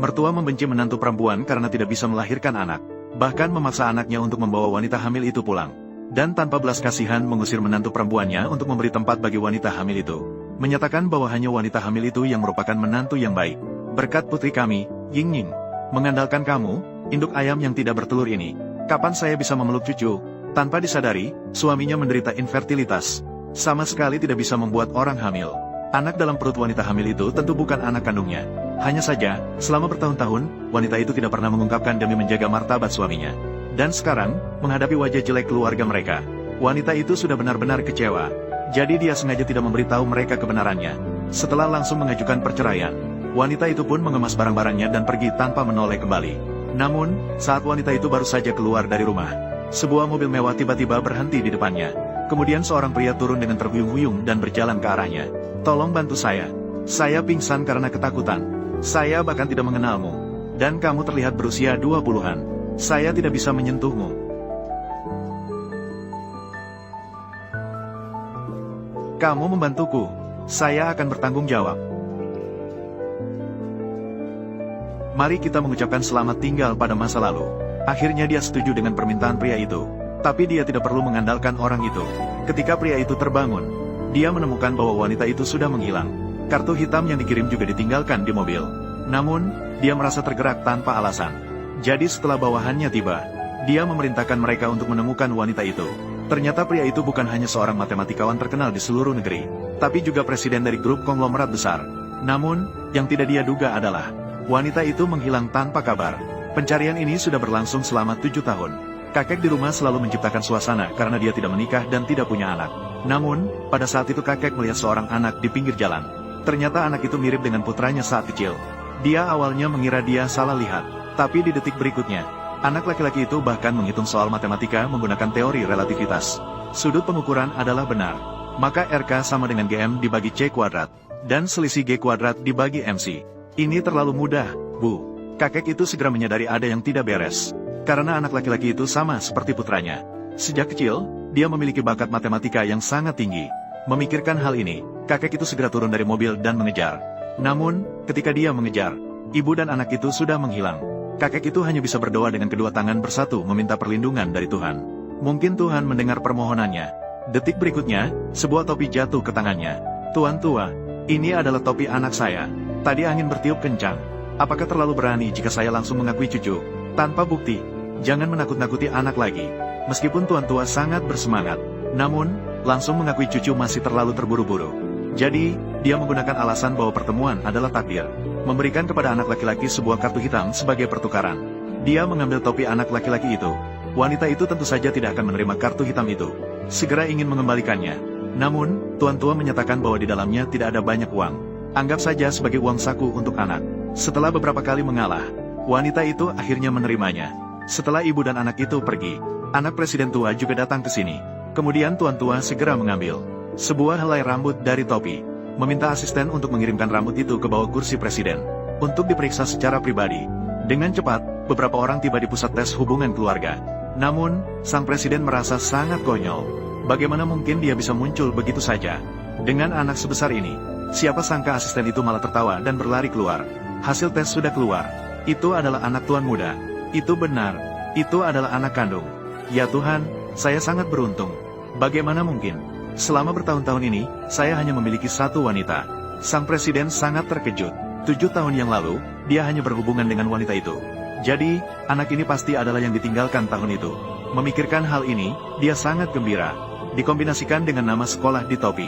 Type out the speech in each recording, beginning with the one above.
Mertua membenci menantu perempuan karena tidak bisa melahirkan anak, bahkan memaksa anaknya untuk membawa wanita hamil itu pulang. Dan tanpa belas kasihan mengusir menantu perempuannya untuk memberi tempat bagi wanita hamil itu. Menyatakan bahwa hanya wanita hamil itu yang merupakan menantu yang baik. Berkat putri kami, Ying Ying. Mengandalkan kamu, induk ayam yang tidak bertelur ini. Kapan saya bisa memeluk cucu? Tanpa disadari, suaminya menderita infertilitas. Sama sekali tidak bisa membuat orang hamil. Anak dalam perut wanita hamil itu tentu bukan anak kandungnya. Hanya saja, selama bertahun-tahun, wanita itu tidak pernah mengungkapkan demi menjaga martabat suaminya. Dan sekarang, menghadapi wajah jelek keluarga mereka, wanita itu sudah benar-benar kecewa. Jadi dia sengaja tidak memberitahu mereka kebenarannya. Setelah langsung mengajukan perceraian, wanita itu pun mengemas barang-barangnya dan pergi tanpa menoleh kembali. Namun, saat wanita itu baru saja keluar dari rumah, sebuah mobil mewah tiba-tiba berhenti di depannya. Kemudian seorang pria turun dengan terhuyung-huyung dan berjalan ke arahnya. Tolong bantu saya. Saya pingsan karena ketakutan. Saya bahkan tidak mengenalmu. Dan kamu terlihat berusia 20-an. Saya tidak bisa menyentuhmu. Kamu membantuku. Saya akan bertanggung jawab. Mari kita mengucapkan selamat tinggal pada masa lalu. Akhirnya dia setuju dengan permintaan pria itu. Tapi dia tidak perlu mengandalkan orang itu. Ketika pria itu terbangun, dia menemukan bahwa wanita itu sudah menghilang. Kartu hitam yang dikirim juga ditinggalkan di mobil. Namun, dia merasa tergerak tanpa alasan. Jadi setelah bawahannya tiba, dia memerintahkan mereka untuk menemukan wanita itu. Ternyata pria itu bukan hanya seorang matematikawan terkenal di seluruh negeri, tapi juga presiden dari grup konglomerat besar. Namun, yang tidak dia duga adalah, wanita itu menghilang tanpa kabar. Pencarian ini sudah berlangsung selama 7 tahun. Kakek di rumah selalu menciptakan suasana karena dia tidak menikah dan tidak punya anak. Namun, pada saat itu kakek melihat seorang anak di pinggir jalan. Ternyata anak itu mirip dengan putranya saat kecil. Dia awalnya mengira dia salah lihat, tapi di detik berikutnya, anak laki-laki itu bahkan menghitung soal matematika menggunakan teori relativitas. Sudut pengukuran adalah benar. Maka RK sama dengan GM dibagi C kuadrat, dan selisih G kuadrat dibagi MC. Ini terlalu mudah, Bu. Kakek itu segera menyadari ada yang tidak beres. Karena anak laki-laki itu sama seperti putranya. Sejak kecil, dia memiliki bakat matematika yang sangat tinggi. Memikirkan hal ini, kakek itu segera turun dari mobil dan mengejar. Namun, ketika dia mengejar, ibu dan anak itu sudah menghilang. Kakek itu hanya bisa berdoa dengan kedua tangan bersatu meminta perlindungan dari Tuhan. Mungkin Tuhan mendengar permohonannya. Detik berikutnya, sebuah topi jatuh ke tangannya. Tuan tua, ini adalah topi anak saya. Tadi angin bertiup kencang. Apakah terlalu berani jika saya langsung mengakui cucu? Tanpa bukti, jangan menakut-nakuti anak lagi. Meskipun tuan tua sangat bersemangat, namun, langsung mengakui cucu masih terlalu terburu-buru. Jadi, dia menggunakan alasan bahwa pertemuan adalah takdir. Memberikan kepada anak laki-laki sebuah kartu hitam sebagai pertukaran. Dia mengambil topi anak laki-laki itu. Wanita itu tentu saja tidak akan menerima kartu hitam itu. Segera ingin mengembalikannya. Namun, tuan tua menyatakan bahwa di dalamnya tidak ada banyak uang. Anggap saja sebagai uang saku untuk anak. Setelah beberapa kali mengalah, wanita itu akhirnya menerimanya. Setelah ibu dan anak itu pergi, anak presiden tua juga datang ke sini. Kemudian tuan tua segera mengambil sebuah helai rambut dari topi, meminta asisten untuk mengirimkan rambut itu ke bawah kursi presiden, untuk diperiksa secara pribadi. Dengan cepat, beberapa orang tiba di pusat tes hubungan keluarga. Namun, sang presiden merasa sangat konyol. Bagaimana mungkin dia bisa muncul begitu saja? Dengan anak sebesar ini, siapa sangka asisten itu malah tertawa dan berlari keluar. Hasil tes sudah keluar. Itu adalah anak tuan muda. Itu benar. Itu adalah anak kandung. Ya Tuhan, saya sangat beruntung. Bagaimana mungkin? Selama bertahun-tahun ini, saya hanya memiliki satu wanita. Sang presiden sangat terkejut. 7 tahun yang lalu, dia hanya berhubungan dengan wanita itu. Jadi, anak ini pasti adalah yang ditinggalkan tahun itu. Memikirkan hal ini, dia sangat gembira. Dikombinasikan dengan nama sekolah di topi.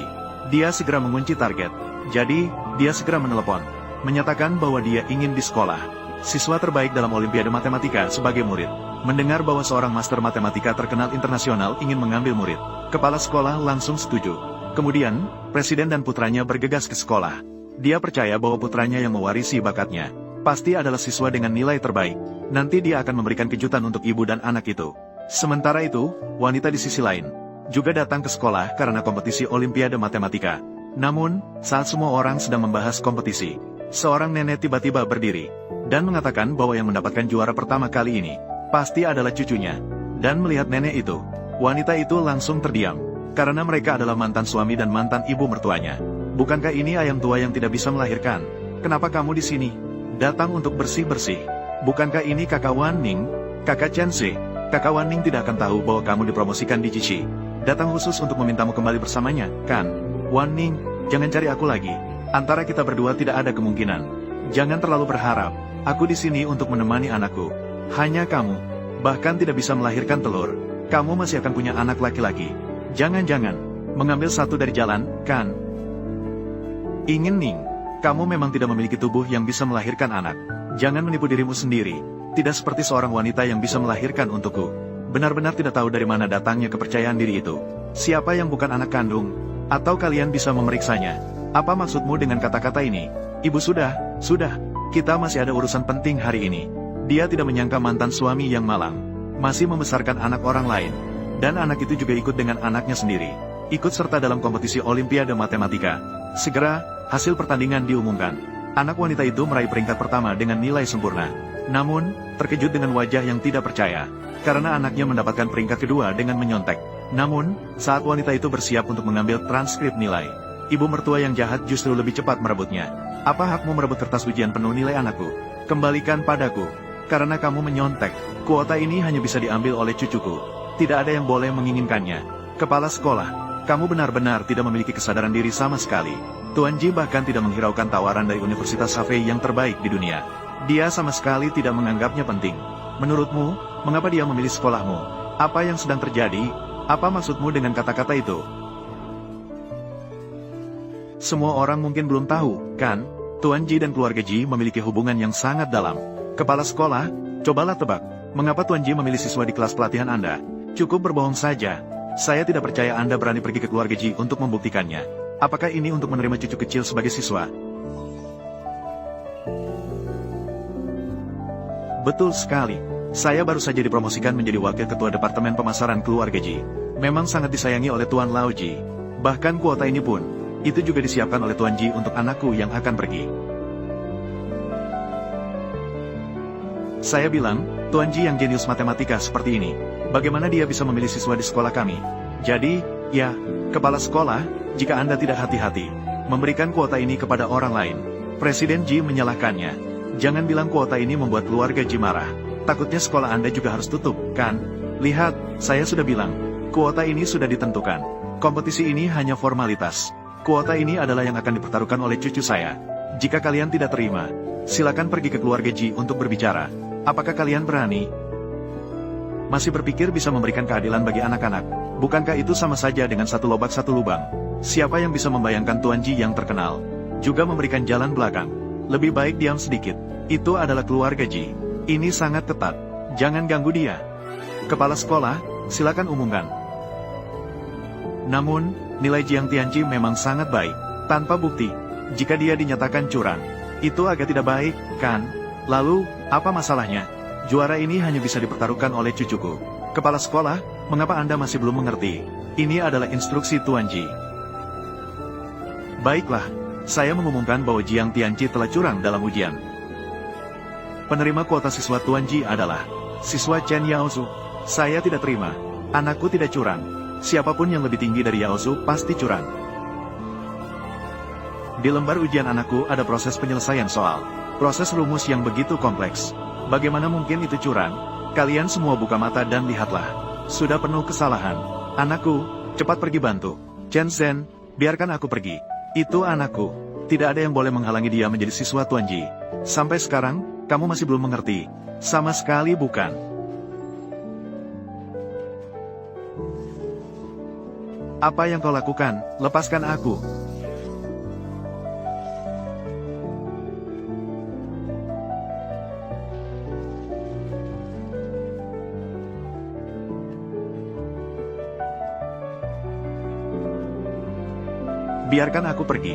Dia segera mengunci target. Jadi, dia segera menelepon, menyatakan bahwa dia ingin di sekolah. Siswa terbaik dalam Olimpiade Matematika sebagai murid. Mendengar bahwa seorang master matematika terkenal internasional ingin mengambil murid, kepala sekolah langsung setuju. Kemudian, presiden dan putranya bergegas ke sekolah. Dia percaya bahwa putranya yang mewarisi bakatnya pasti adalah siswa dengan nilai terbaik. Nanti dia akan memberikan kejutan untuk ibu dan anak itu. Sementara itu, wanita di sisi lain juga datang ke sekolah karena kompetisi Olimpiade Matematika. Namun, saat semua orang sedang membahas kompetisi, seorang nenek tiba-tiba berdiri dan mengatakan bahwa yang mendapatkan juara pertama kali ini pasti adalah cucunya. Dan melihat nenek itu, wanita itu langsung terdiam, karena mereka adalah mantan suami dan mantan ibu mertuanya. Bukankah ini ayam tua yang tidak bisa melahirkan? Kenapa kamu di sini? Datang untuk bersih-bersih. Bukankah ini kakak Wan Ning? Kakak Chen Se, kakak Wan Ning tidak akan tahu bahwa kamu dipromosikan di Jishi. Datang khusus untuk memintamu kembali bersamanya, kan? Wan Ning, jangan cari aku lagi. Antara kita berdua tidak ada kemungkinan. Jangan terlalu berharap. Aku di sini untuk menemani anakku. Hanya kamu. Bahkan tidak bisa melahirkan telur. Kamu masih akan punya anak laki-laki. Jangan-jangan mengambil satu dari jalan, kan? Ingin Ning, kamu memang tidak memiliki tubuh yang bisa melahirkan anak. Jangan menipu dirimu sendiri. Tidak seperti seorang wanita yang bisa melahirkan untukku. Benar-benar tidak tahu dari mana datangnya kepercayaan diri itu. Siapa yang bukan anak kandung? Atau kalian bisa memeriksanya? Apa maksudmu dengan kata-kata ini? Ibu sudah. Kita masih ada urusan penting hari ini. Dia tidak menyangka mantan suami yang malang masih membesarkan anak orang lain. Dan anak itu juga ikut dengan anaknya sendiri. Ikut serta dalam kompetisi Olimpiade Matematika. Segera, hasil pertandingan diumumkan. Anak wanita itu meraih peringkat pertama dengan nilai sempurna. Namun, terkejut dengan wajah yang tidak percaya. Karena anaknya mendapatkan peringkat kedua dengan menyontek. Namun, saat wanita itu bersiap untuk mengambil transkrip nilai, ibu mertua yang jahat justru lebih cepat merebutnya. Apa hakmu merebut kertas ujian penuh nilai anakku? Kembalikan padaku. Karena kamu menyontek, kuota ini hanya bisa diambil oleh cucuku. Tidak ada yang boleh menginginkannya. Kepala sekolah, kamu benar-benar tidak memiliki kesadaran diri sama sekali. Tuan Ji bahkan tidak menghiraukan tawaran dari Universitas Safei yang terbaik di dunia. Dia sama sekali tidak menganggapnya penting. Menurutmu, mengapa dia memilih sekolahmu? Apa yang sedang terjadi? Apa maksudmu dengan kata-kata itu? Semua orang mungkin belum tahu, kan? Tuan Ji dan keluarga Ji memiliki hubungan yang sangat dalam. Kepala sekolah, cobalah tebak, mengapa Tuan Ji memilih siswa di kelas pelatihan Anda? Cukup berbohong saja. Saya tidak percaya Anda berani pergi ke keluarga Ji untuk membuktikannya. Apakah ini untuk menerima cucu kecil sebagai siswa? Betul sekali. Saya baru saja dipromosikan menjadi wakil ketua Departemen Pemasaran Keluarga Ji. Memang sangat disayangi oleh Tuan Lao Ji. Bahkan kuota ini pun, itu juga disiapkan oleh Tuan Ji untuk anakku yang akan pergi. Saya bilang, Tuan Ji yang jenius matematika seperti ini. Bagaimana dia bisa memilih siswa di sekolah kami? Jadi, ya, kepala sekolah, jika Anda tidak hati-hati, memberikan kuota ini kepada orang lain, Presiden Ji menyalahkannya. Jangan bilang kuota ini membuat keluarga Ji marah. Takutnya sekolah Anda juga harus tutup, kan? Lihat, saya sudah bilang, kuota ini sudah ditentukan. Kompetisi ini hanya formalitas. Kuota ini adalah yang akan dipertaruhkan oleh cucu saya. Jika kalian tidak terima, silakan pergi ke keluarga Ji untuk berbicara. Apakah kalian berani? Masih berpikir bisa memberikan keadilan bagi anak-anak? Bukankah itu sama saja dengan satu lobak satu lubang? Siapa yang bisa membayangkan Tuan Ji yang terkenal juga memberikan jalan belakang? Lebih baik diam sedikit. Itu adalah keluarga Ji. Ini sangat ketat. Jangan ganggu dia. Kepala sekolah, silakan umumkan. Namun, nilai Jiang Tianji memang sangat baik. Tanpa bukti, jika dia dinyatakan curang, itu agak tidak baik, kan? Lalu, apa masalahnya? Juara ini hanya bisa dipertaruhkan oleh cucuku. Kepala sekolah, mengapa Anda masih belum mengerti? Ini adalah instruksi Tuan Ji. Baiklah, saya mengumumkan bahwa Jiang Tianji telah curang dalam ujian. Penerima kuota siswa Tuan Ji adalah siswa Chen Yaozu. Saya tidak terima. Anakku tidak curang. Siapapun yang lebih tinggi dari Yaozu pasti curang. Di lembar ujian anakku ada proses penyelesaian soal. Proses rumus yang begitu kompleks. Bagaimana mungkin itu curang? Kalian semua buka mata dan lihatlah. Sudah penuh kesalahan. Anakku, cepat pergi bantu. Chen Zhen, biarkan aku pergi. Itu anakku. Tidak ada yang boleh menghalangi dia menjadi siswa Tuan Ji. Sampai sekarang, kamu masih belum mengerti. Sama sekali bukan. Apa yang kau lakukan? Lepaskan aku. Biarkan aku pergi.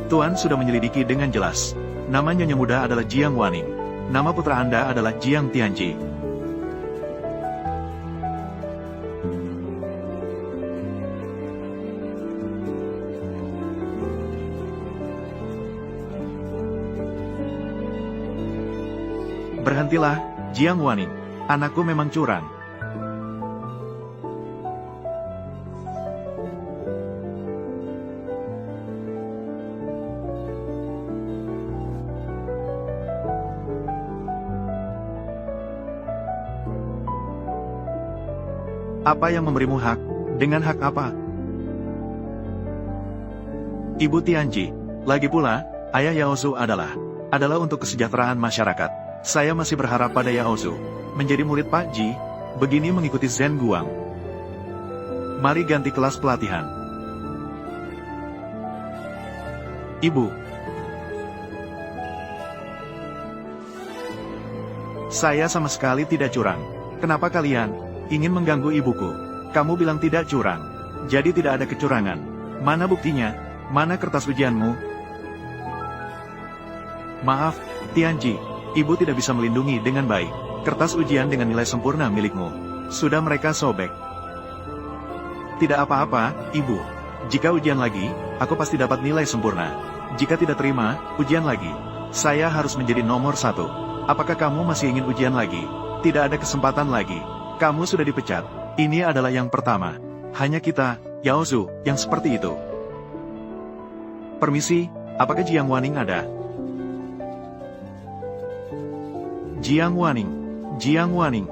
Tuan sudah menyelidiki dengan jelas. Nama nyonya muda adalah Jiang Waning. Nama putra Anda adalah Jiang Tianji. Berhentilah, Jiang Waning. Anakku memang curang. Apa yang memberimu hak? Dengan hak apa? Ibu Tianji, lagi pula, ayah Yaozu adalah untuk kesejahteraan masyarakat. Saya masih berharap pada Yaozu menjadi murid Pak Ji, begini mengikuti Zhen Guang. Mari ganti kelas pelatihan. Ibu. Saya sama sekali tidak curang. Kenapa kalian ingin mengganggu ibuku? Kamu bilang tidak curang. Jadi tidak ada kecurangan. Mana buktinya? Mana kertas ujianmu? Maaf, Tianji. Ibu tidak bisa melindungi dengan baik. Kertas ujian dengan nilai sempurna milikmu. Sudah mereka sobek. Tidak apa-apa, Ibu. Jika ujian lagi, aku pasti dapat nilai sempurna. Jika tidak terima, ujian lagi. Saya harus menjadi nomor 1. Apakah kamu masih ingin ujian lagi? Tidak ada kesempatan lagi. Kamu sudah dipecat. Ini adalah yang pertama. Hanya kita, Yaozu, yang seperti itu. Permisi, apakah Jiang Waning ada? Jiang Waning.